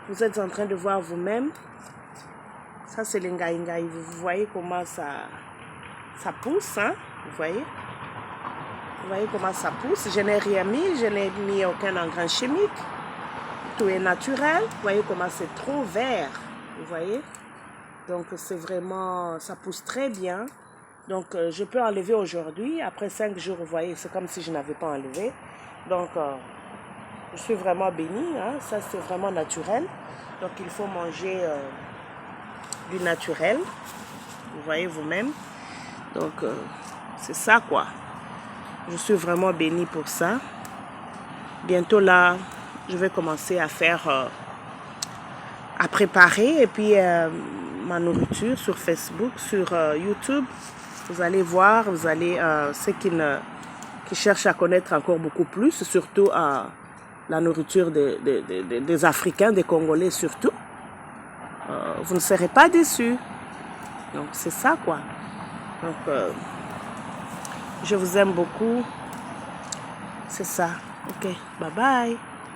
Vous êtes en train de voir vous-même. Ça, c'est les ngaï. Vous voyez comment ça pousse, hein? Vous voyez comment ça pousse. Je n'ai rien mis. Je n'ai mis aucun engrais chimique. Tout est naturel. Vous voyez comment c'est trop vert. Vous voyez? Donc, c'est vraiment... Ça pousse très bien. Donc, je peux enlever aujourd'hui. Après 5 jours, vous voyez, c'est comme si je n'avais pas enlevé. Donc, je suis vraiment bénie. Hein? Ça, c'est vraiment naturel. Donc, il faut manger du naturel. Vous voyez vous-même. Donc, c'est ça, quoi. Je suis vraiment bénie pour ça. Bientôt, là, je vais commencer à faire... à préparer. Et puis, ma nourriture sur Facebook, sur YouTube. Vous allez voir, vous allez... ceux qui cherchent à connaître encore beaucoup plus, surtout la nourriture des Africains, des Congolais surtout. Vous ne serez pas déçus. Donc, c'est ça, quoi. Donc, je vous aime beaucoup. C'est ça. OK. Bye bye.